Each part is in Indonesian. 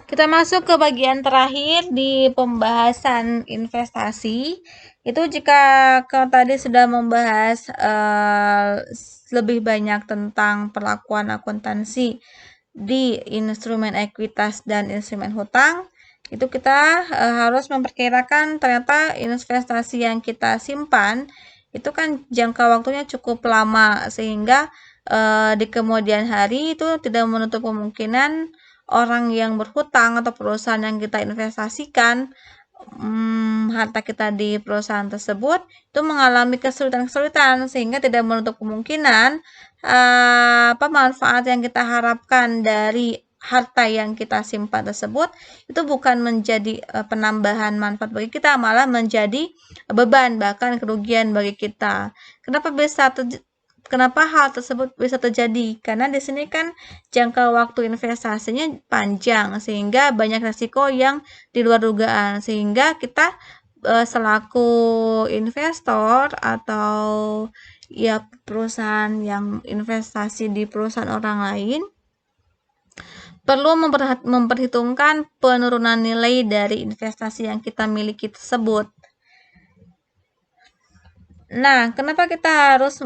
Kita masuk ke bagian terakhir di pembahasan investasi. Itu jika kau tadi sudah membahas lebih banyak tentang perlakuan akuntansi di instrumen ekuitas dan instrumen hutang, itu kita harus memperkirakan ternyata investasi yang kita simpan itu kan jangka waktunya cukup lama, sehingga di kemudian hari itu tidak menutup kemungkinan orang yang berhutang atau perusahaan yang kita investasikan harta kita di perusahaan tersebut itu mengalami kesulitan-kesulitan, sehingga tidak menutup kemungkinan manfaat yang kita harapkan dari harta yang kita simpan tersebut itu bukan menjadi penambahan manfaat bagi kita, malah menjadi beban bahkan kerugian bagi kita. Kenapa hal tersebut bisa terjadi? Karena di sini kan jangka waktu investasinya panjang, sehingga banyak resiko yang di luar dugaan, sehingga kita selaku investor atau ya perusahaan yang investasi di perusahaan orang lain perlu memperhitungkan penurunan nilai dari investasi yang kita miliki tersebut. Nah, kenapa kita harus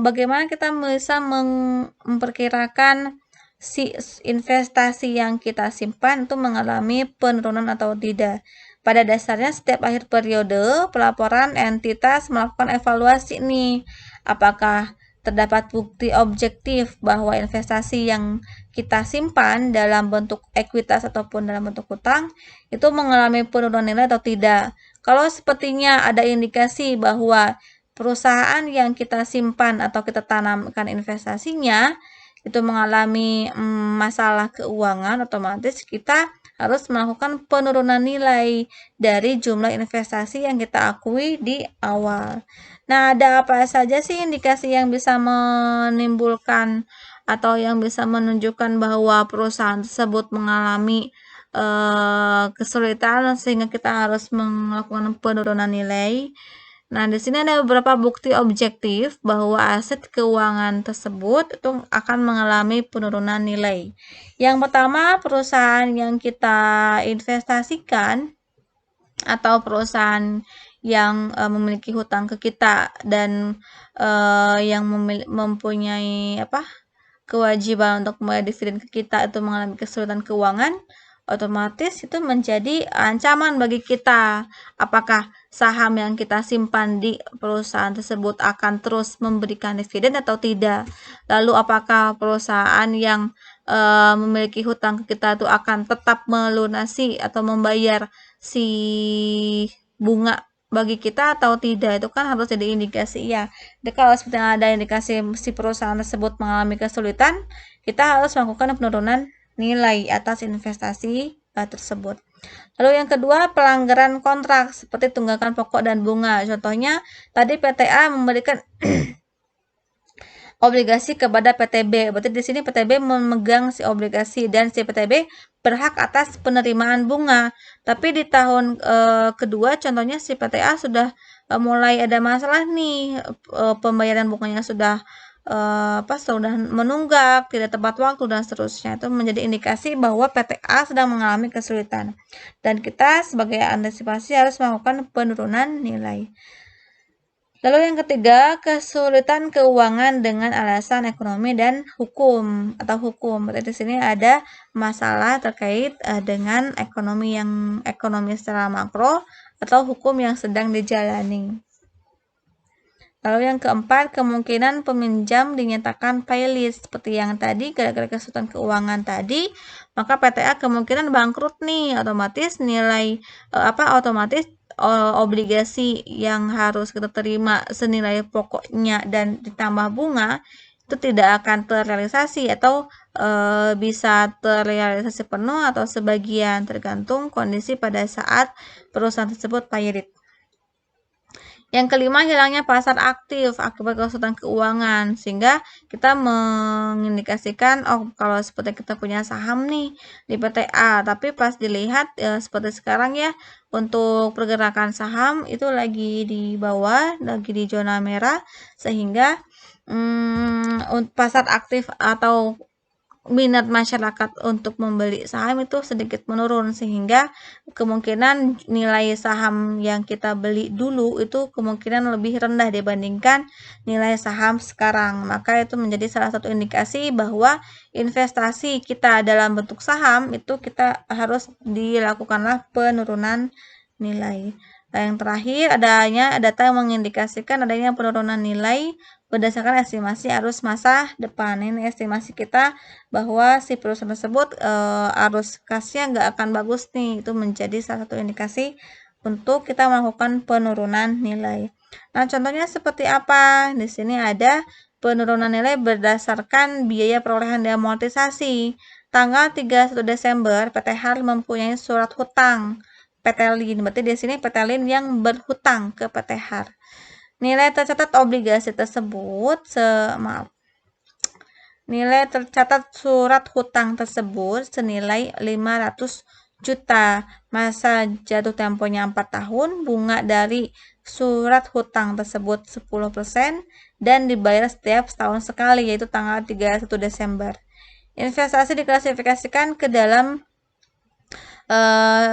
bagaimana kita bisa memperkirakan si investasi yang kita simpan itu mengalami penurunan atau tidak? Pada dasarnya setiap akhir periode pelaporan entitas melakukan evaluasi nih, apakah terdapat bukti objektif bahwa investasi yang kita simpan dalam bentuk ekuitas ataupun dalam bentuk hutang itu mengalami penurunan nilai atau tidak. Kalau sepertinya ada indikasi bahwa perusahaan yang kita simpan atau kita tanamkan investasinya itu mengalami masalah keuangan, otomatis kita harus melakukan penurunan nilai dari jumlah investasi yang kita akui di awal. Nah, ada apa saja sih indikasi yang bisa menimbulkan atau yang bisa menunjukkan bahwa perusahaan tersebut mengalami kesulitan sehingga kita harus melakukan penurunan nilai? Nah, di sini ada beberapa bukti objektif bahwa aset keuangan tersebut itu akan mengalami penurunan nilai. Yang pertama, perusahaan yang kita investasikan atau perusahaan yang memiliki hutang ke kita dan yang mempunyai kewajiban untuk membayar dividen ke kita itu mengalami kesulitan keuangan, otomatis itu menjadi ancaman bagi kita. Apakah saham yang kita simpan di perusahaan tersebut akan terus memberikan dividen atau tidak? Lalu apakah perusahaan yang memiliki hutang ke kita itu akan tetap melunasi atau membayar si bunga bagi kita atau tidak? Itu kan harus jadi indikasi ya. Jadi kalau seperti ada indikasi si perusahaan tersebut mengalami kesulitan, kita harus melakukan penurunan nilai atas investasi tersebut. Lalu yang kedua, pelanggaran kontrak seperti tunggakan pokok dan bunga. Contohnya tadi PTA memberikan obligasi kepada PTB. Berarti di sini PTB memegang si obligasi dan si PTB berhak atas penerimaan bunga. Tapi di tahun kedua contohnya si PTA sudah mulai ada masalah nih, pembayaran bunganya sudah sudah menunggak, tidak tepat waktu dan seterusnya. Itu menjadi indikasi bahwa PTA sedang mengalami kesulitan. Dan kita sebagai antisipasi harus melakukan penurunan nilai. Lalu yang ketiga, kesulitan keuangan dengan alasan ekonomi dan hukum atau hukum. Berarti di sini ada masalah terkait dengan ekonomi secara makro atau hukum yang sedang dijalani. Lalu yang keempat, kemungkinan peminjam dinyatakan paylist seperti yang tadi gara-gara kesulitan keuangan tadi, maka PTA kemungkinan bangkrut nih, otomatis nilai obligasi yang harus kita terima senilai pokoknya dan ditambah bunga itu tidak akan terrealisasi atau bisa terrealisasi penuh atau sebagian tergantung kondisi pada saat perusahaan tersebut paylit. Yang kelima, hilangnya pasar aktif akibat kesulitan keuangan, sehingga kita mengindikasikan kalau seperti kita punya saham nih di PTA, tapi pas dilihat seperti sekarang ya, untuk pergerakan saham itu lagi di bawah, lagi di zona merah, sehingga pasar aktif atau minat masyarakat untuk membeli saham itu sedikit menurun, sehingga kemungkinan nilai saham yang kita beli dulu itu kemungkinan lebih rendah dibandingkan nilai saham sekarang. Maka itu menjadi salah satu indikasi bahwa investasi kita dalam bentuk saham itu kita harus dilakukanlah penurunan nilai. Nah, yang terakhir adanya data yang mengindikasikan adanya penurunan nilai berdasarkan estimasi arus masa depan. Ini estimasi kita bahwa si perusahaan tersebut arus kasnya nggak akan bagus nih. Itu menjadi salah satu indikasi untuk kita melakukan penurunan nilai. Nah, contohnya seperti apa? Di sini ada penurunan nilai berdasarkan biaya perolehan dan amortisasi. Tanggal 31 Desember, PT HAR mempunyai surat hutang PT LIN. Berarti di sini PT LIN yang berhutang ke PT HAR. Nilai tercatat obligasi tersebut, nilai tercatat surat hutang tersebut senilai 500 juta. Masa jatuh temponya 4 tahun, bunga dari surat hutang tersebut 10% dan dibayar setiap setahun sekali, yaitu tanggal 31 Desember. Investasi diklasifikasikan ke dalam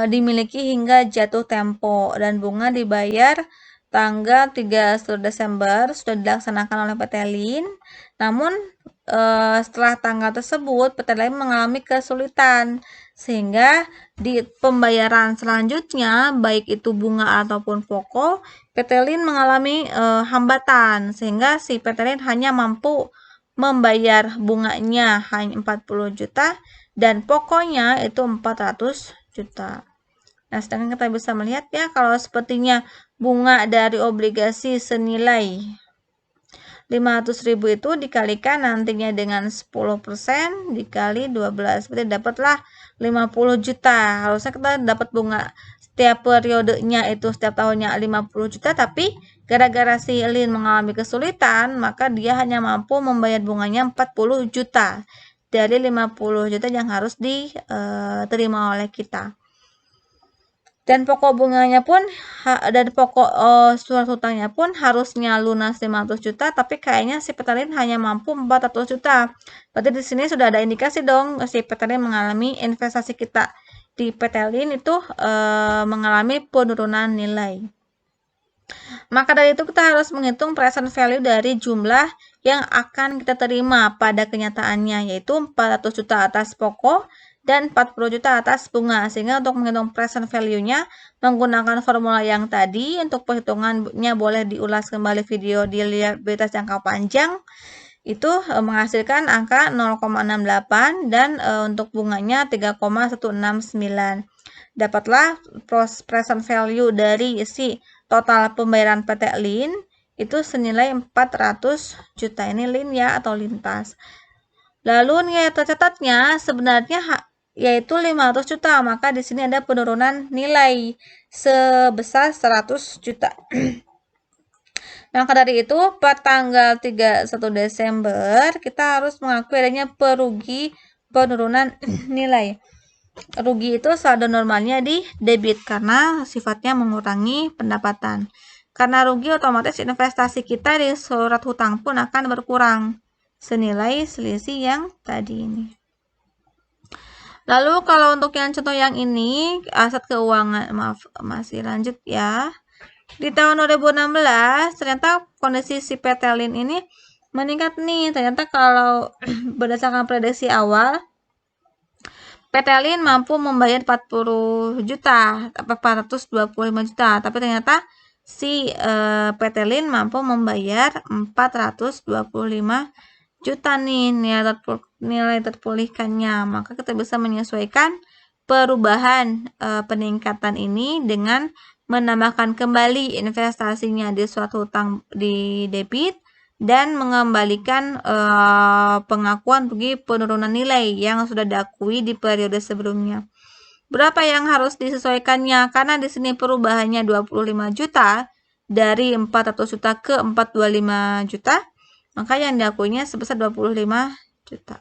dimiliki hingga jatuh tempo, dan bunga dibayar tanggal 31 Desember sudah dilaksanakan oleh PT LIN. Namun setelah tanggal tersebut PT LIN mengalami kesulitan, sehingga di pembayaran selanjutnya baik itu bunga ataupun pokok PT LIN mengalami hambatan, sehingga si PT LIN hanya mampu membayar bunganya hanya 40 juta dan pokoknya itu 400 juta. Nah, sedangkan kita bisa melihat ya, kalau sepertinya bunga dari obligasi senilai 500.000 itu dikalikan nantinya dengan 10% dikali 12, berarti dapatlah 50 juta. Harusnya kita dapat bunga setiap periodenya itu setiap tahunnya 50 juta, tapi gara-gara si LIN mengalami kesulitan, maka dia hanya mampu membayar bunganya 40 juta dari 50 juta yang harus diterima oleh kita. Dan pokok bunganya pun dan pokok surat hutangnya pun harusnya lunas 500 juta, tapi kayaknya si PT LIN hanya mampu 400 juta. Berarti di sini sudah ada indikasi dong si PT LIN mengalami investasi kita di PT LIN itu mengalami penurunan nilai. Maka dari itu kita harus menghitung present value dari jumlah yang akan kita terima pada kenyataannya, yaitu 400 juta atas pokok dan 40 juta atas bunga. Sehingga untuk menghitung present value-nya menggunakan formula yang tadi. Untuk perhitungannya boleh diulas kembali video di liabilitas jangka panjang. Itu menghasilkan angka 0,68 dan untuk bunganya 3,169. Dapatlah present value dari si total pembayaran PT LIN itu senilai 400 juta. Ini LIN ya, atau lintas. Lalu nilai tercatatnya sebenarnya yaitu 500 juta, maka di sini ada penurunan nilai sebesar 100 juta. Maka dari itu, pada tanggal 31 Desember kita harus mengakui adanya penurunan nilai. Rugi itu saldo normalnya di debit karena sifatnya mengurangi pendapatan. Karena rugi, otomatis investasi kita di surat hutang pun akan berkurang senilai selisih yang tadi ini. Lalu kalau untuk yang contoh yang ini, aset keuangan, masih lanjut ya. Di tahun 2016 ternyata kondisi si PT LIN ini meningkat nih. Ternyata kalau berdasarkan prediksi awal, PT LIN mampu membayar 40 juta, 425 juta, tapi ternyata si PT LIN mampu membayar 425 juta nih nilai terpulihkannya. Maka kita bisa menyesuaikan perubahan peningkatan ini dengan menambahkan kembali investasinya di suatu hutang di debit dan mengembalikan pengakuan bagi penurunan nilai yang sudah diakui di periode sebelumnya. Berapa yang harus disesuaikannya? Karena di sini perubahannya 25 juta dari 400 juta ke 425 juta, maka yang diakuinya sebesar 25 juta.